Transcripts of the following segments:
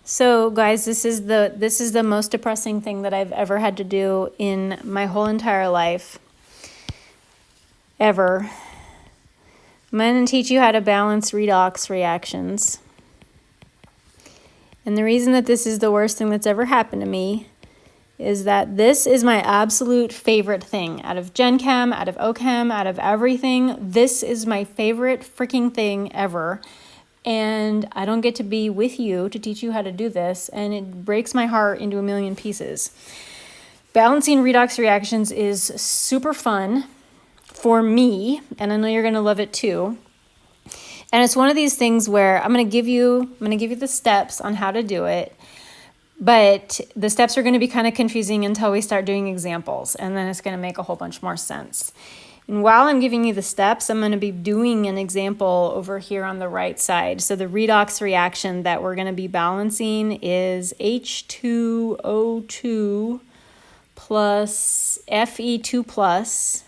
So guys, this is the most depressing thing that I've ever had to do in my whole entire life. Ever. I'm going to teach you how to balance redox reactions. And the reason that this is the worst thing that's ever happened to me is that this is my absolute favorite thing. Out of Gen Chem, out of OChem, out of everything, this is my favorite freaking thing ever. And I don't get to be with you to teach you how to do this, and it breaks my heart into a million pieces. Balancing redox reactions is super fun for me, and I know you're going to love it too. And it's one of these things where I'm going to give you the steps on how to do it, but the steps are going to be kind of confusing until we start doing examples, and then it's going to make a whole bunch more sense. And while I'm giving you the steps, I'm going to be doing an example over here on the right side. So the redox reaction that we're going to be balancing is H2O2 plus Fe2 plus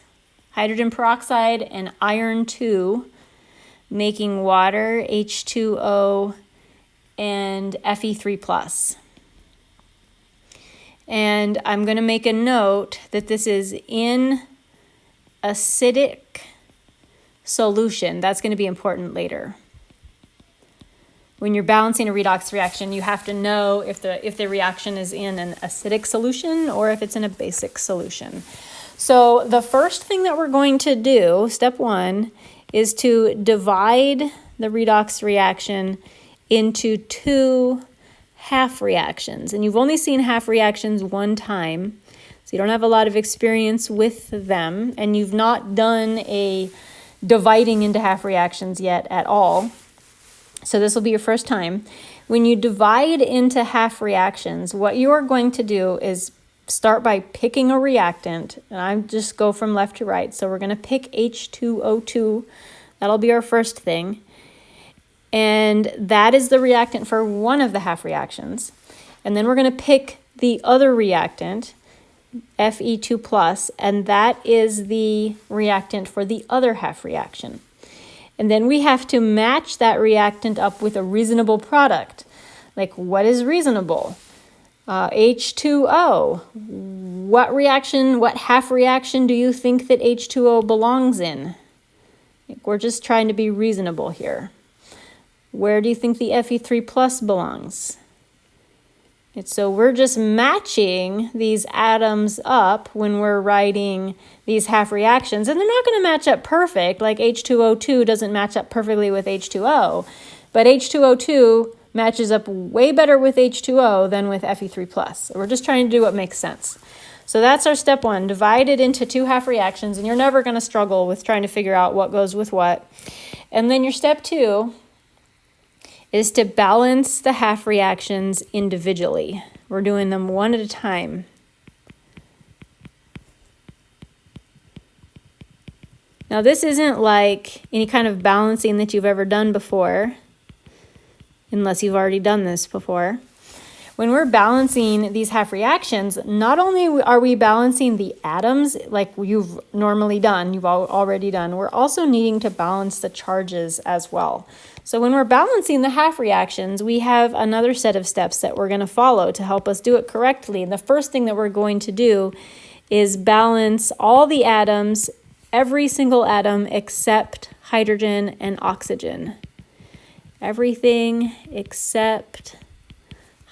hydrogen peroxide and iron 2, making water, H2O, and Fe3 plus. And I'm going to make a note that this is in acidic solution. That's going to be important later. When you're balancing a redox reaction, you have to know if the reaction is in an acidic solution or if it's in a basic solution. So the first thing that we're going to do, step one, is to divide the redox reaction into two half reactions. And you've only seen half reactions one time, so you don't have a lot of experience with them, and you've not done a dividing into half reactions yet at all. So this will be your first time. When you divide into half reactions, what you are going to do is start by picking a reactant, and I just go from left to right. So we're going to pick H2O2. That'll be our first thing. And that is the reactant for one of the half reactions. And then we're going to pick the other reactant, Fe2 plus, and that is the reactant for the other half reaction. And then we have to match that reactant up with a reasonable product. Like, what is reasonable? H2O. What half reaction do you think that H2O belongs in? We're just trying to be reasonable here. Where do you think the Fe3 plus belongs? So we're just matching these atoms up when we're writing these half reactions, and they're not going to match up perfect, like H2O2 doesn't match up perfectly with H2O, but H2O2 matches up way better with H2O than with Fe3+. So we're just trying to do what makes sense. So that's our step one, divide it into two half reactions, and you're never going to struggle with trying to figure out what goes with what. And then your step two is to balance the half reactions individually. We're doing them one at a time. Now this isn't like any kind of balancing that you've ever done before, unless you've already done this before. When we're balancing these half reactions, not only are we balancing the atoms like you've normally done, you've already done, we're also needing to balance the charges as well. So when we're balancing the half reactions, we have another set of steps that we're going to follow to help us do it correctly. And the first thing that we're going to do is balance all the atoms, every single atom except hydrogen and oxygen. Everything except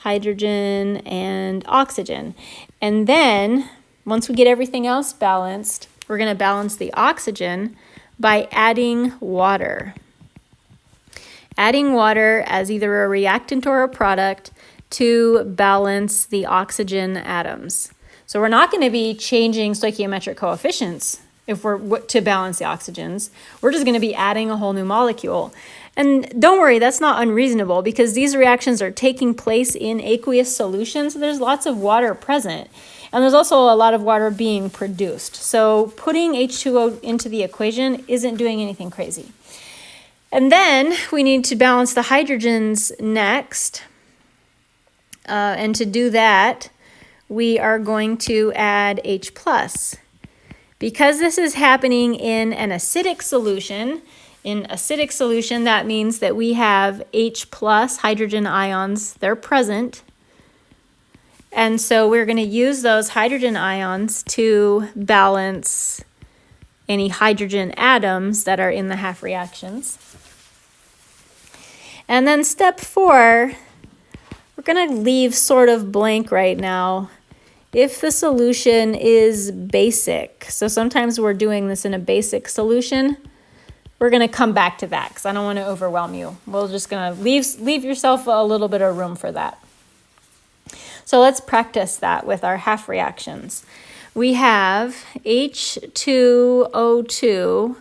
hydrogen and oxygen. And then once we get everything else balanced, we're going to balance the oxygen by adding water. Adding water as either a reactant or a product to balance the oxygen atoms. So we're not going to be changing stoichiometric coefficients if we're to balance the oxygens. We're just going to be adding a whole new molecule. And don't worry, that's not unreasonable because these reactions are taking place in aqueous solutions. So there's lots of water present. And there's also a lot of water being produced. So putting H2O into the equation isn't doing anything crazy. And then we need to balance the hydrogens next. And to do that, we are going to add H+. Because this is happening in an acidic solution, In acidic solution, that means that we have H plus hydrogen ions, they're present. And so we're going to use those hydrogen ions to balance any hydrogen atoms that are in the half reactions. And then step 4, we're going to leave sort of blank right now if the solution is basic. So sometimes we're doing this in a basic solution. We're going to come back to that because I don't want to overwhelm you. We're just going to leave yourself a little bit of room for that. So let's practice that with our half reactions. We have H2O2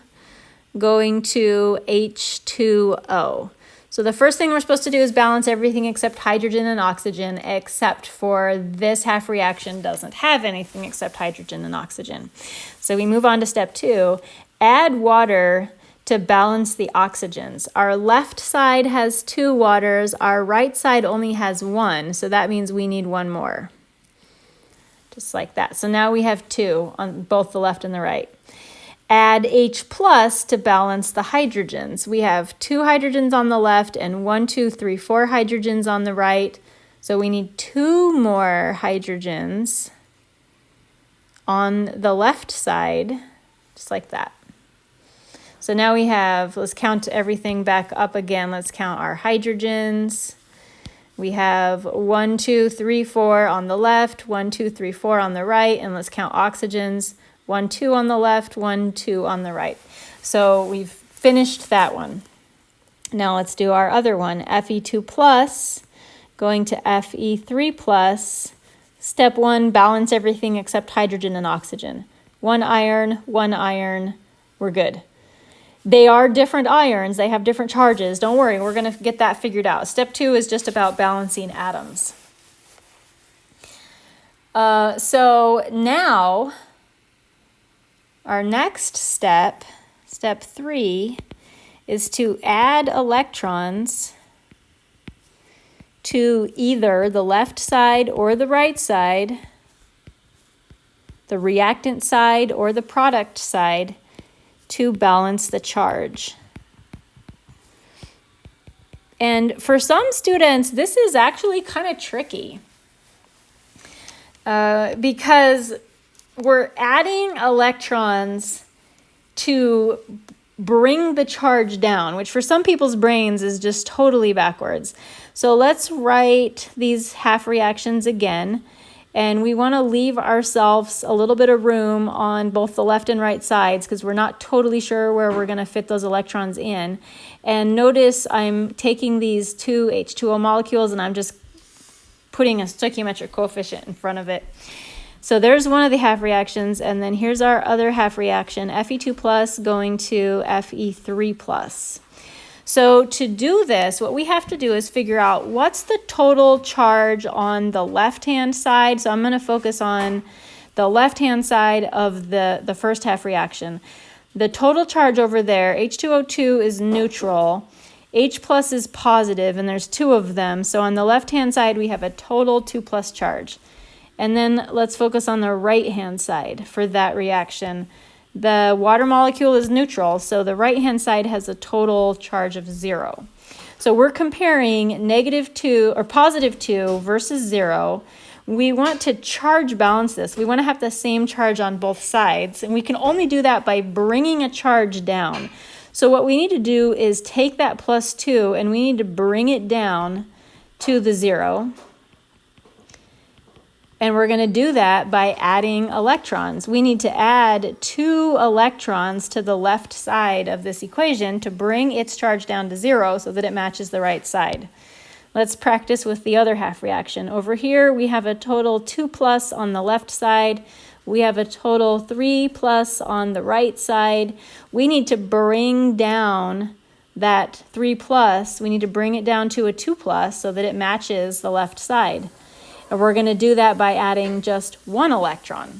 going to H2O. So the first thing we're supposed to do is balance everything except hydrogen and oxygen, except for this half reaction doesn't have anything except hydrogen and oxygen. So we move on to step 2. Add water to balance the oxygens. Our left side has 2 waters, our right side only has 1, so that means we need 1 more. Just like that. So now we have 2 on both the left and the right. Add H plus to balance the hydrogens. We have 2 hydrogens on the left and 4 hydrogens on the right. So we need 2 more hydrogens on the left side, just like that. So now we have, let's count everything back up again. Let's count our hydrogens. We have 1, 2, 3, 4 on the left, 1, 2, 3, 4 on the right, and let's count oxygens. 1, 2 on the left, 1, 2 on the right. So we've finished that one. Now let's do our other one, Fe2 plus going to Fe3 plus. Step 1, balance everything except hydrogen and oxygen. 1 iron, we're good. They are different ions, they have different charges. Don't worry, we're going to get that figured out. Step 2 is just about balancing atoms. So now, our next step, step 3, is to add electrons to either the left side or the right side, the reactant side or the product side, to balance the charge. And for some students, this is actually kind of tricky because we're adding electrons to bring the charge down, which for some people's brains is just totally backwards. So let's write these half reactions again. And we want to leave ourselves a little bit of room on both the left and right sides because we're not totally sure where we're going to fit those electrons in. And notice I'm taking these 2 H2O molecules and I'm just putting a stoichiometric coefficient in front of it. So there's one of the half reactions, and then here's our other half reaction, Fe2 plus going to Fe3 plus. So to do this, what we have to do is figure out what's the total charge on the left-hand side. So I'm going to focus on the left-hand side of the first half reaction. The total charge over there, H2O2 is neutral, H plus is positive, and there's 2 of them. So on the left-hand side, we have a total 2 plus charge. And then let's focus on the right-hand side for that reaction. The water molecule is neutral, so the right-hand side has a total charge of 0. So we're comparing -2 or +2 versus 0. We want to charge balance this. We want to have the same charge on both sides, and we can only do that by bringing a charge down. So what we need to do is take that +2 and we need to bring it down to the 0. And we're going to do that by adding electrons. We need to add 2 electrons to the left side of this equation to bring its charge down to 0 so that it matches the right side. Let's practice with the other half reaction. Over here, we have a total 2 plus on the left side. We have a total 3 plus on the right side. We need to bring down that 3 plus. We need to bring it down to a 2 plus so that it matches the left side. And we're going to do that by adding just 1 electron.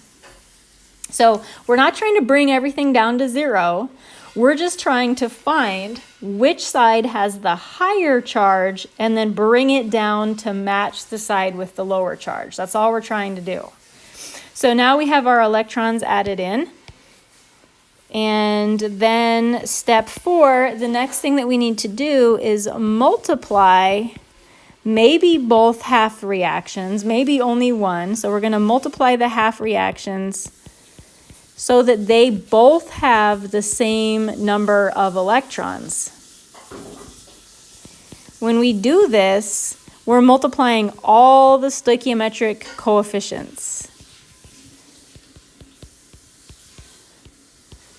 So we're not trying to bring everything down to 0. We're just trying to find which side has the higher charge and then bring it down to match the side with the lower charge. That's all we're trying to do. So now we have our electrons added in. And then step 4, the next thing that we need to do is multiply maybe both half reactions, maybe only one. So we're going to multiply the half reactions so that they both have the same number of electrons. When we do this, we're multiplying all the stoichiometric coefficients.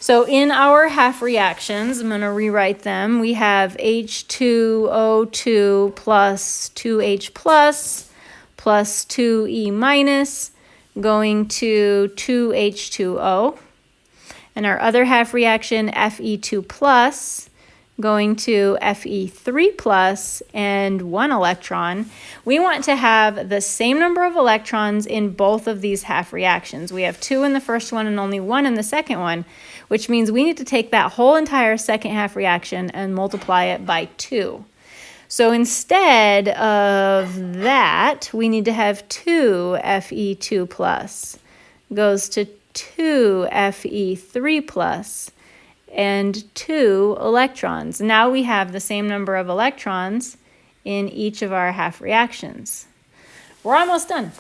So in our half reactions, I'm going to rewrite them. We have H2O2 plus 2H plus 2E minus going to 2H2O. And our other half reaction, Fe2 plus, going to Fe3 plus and 1 electron. We want to have the same number of electrons in both of these half reactions. We have 2 in the first one and only 1 in the second one, which means we need to take that whole entire second half reaction and multiply it by 2. So instead of that, we need to have 2 Fe2 plus goes to 2 Fe3 plus and 2 electrons. Now we have the same number of electrons in each of our half reactions. We're almost done.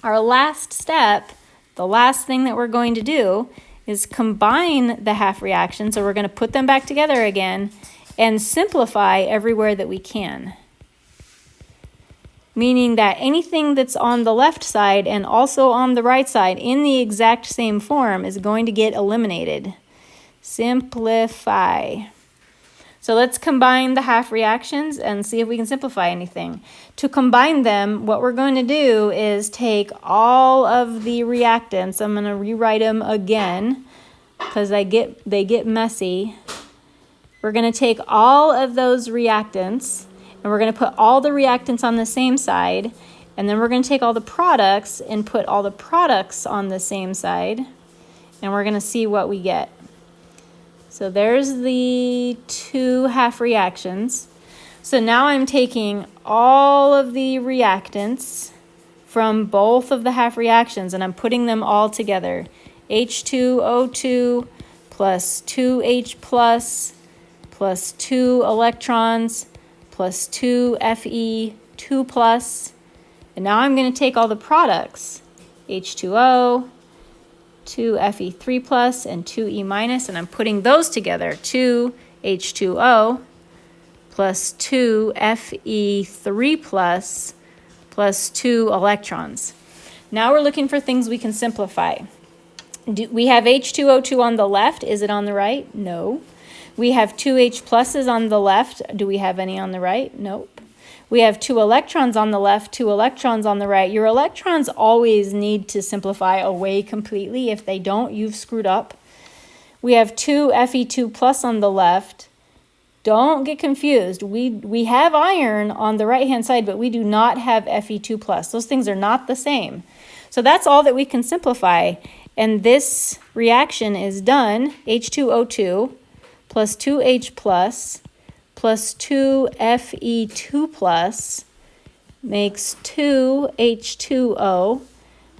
Our last step, the last thing that we're going to do, is combine the half reactions. So we're going to put them back together again and simplify everywhere that we can. Meaning that anything that's on the left side and also on the right side in the exact same form is going to get eliminated. Simplify. So let's combine the half reactions and see if we can simplify anything. To combine them, what we're going to do is take all of the reactants. I'm going to rewrite them again because they get messy. We're going to take all of those reactants and we're going to put all the reactants on the same side, and then we're going to take all the products and put all the products on the same side, and we're going to see what we get. So there's the 2 half reactions. So now I'm taking all of the reactants from both of the half reactions and I'm putting them all together. H2O2 plus 2H plus 2 electrons plus 2 Fe2 plus. And now I'm going to take all the products, H2O, 2 Fe3 plus and 2E minus, and I'm putting those together, 2 H2O plus 2 Fe3 plus 2 electrons. Now we're looking for things we can simplify. We have H2O2 on the left. Is it on the right? No. We have 2 H pluses on the left. Do we have any on the right? Nope. We have 2 electrons on the left, 2 electrons on the right. Your electrons always need to simplify away completely. If they don't, you've screwed up. We have 2 Fe2 plus on the left. Don't get confused. We have iron on the right-hand side, but we do not have Fe2 plus. Those things are not the same. So that's all that we can simplify. And this reaction is done. H2O2 plus 2H plus 2 Fe2 plus makes 2 H2O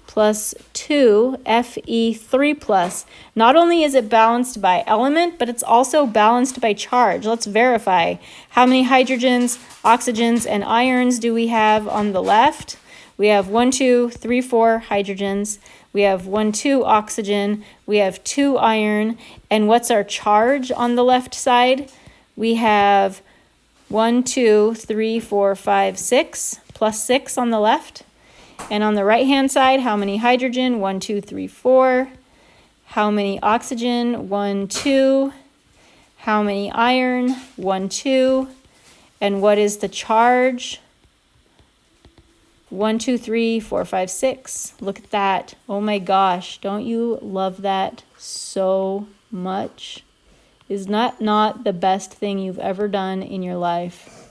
plus 2 Fe3 plus. Not only is it balanced by element, but it's also balanced by charge. Let's verify. How many hydrogens, oxygens, and irons do we have on the left? We have 1, 2, 3, 4 hydrogens. We have 1, 2 oxygen. We have 2 iron. And what's our charge on the left side? We have 1, 2, 3, 4, 5, 6, plus 6 on the left. And on the right-hand side, how many hydrogen? 1, 2, 3, 4. How many oxygen? 1, 2. How many iron? 1, 2. And what is the charge? 1, 2, 3, 4, 5, 6. Look at that. Oh my gosh, don't you love that so much? Is that not the best thing you've ever done in your life?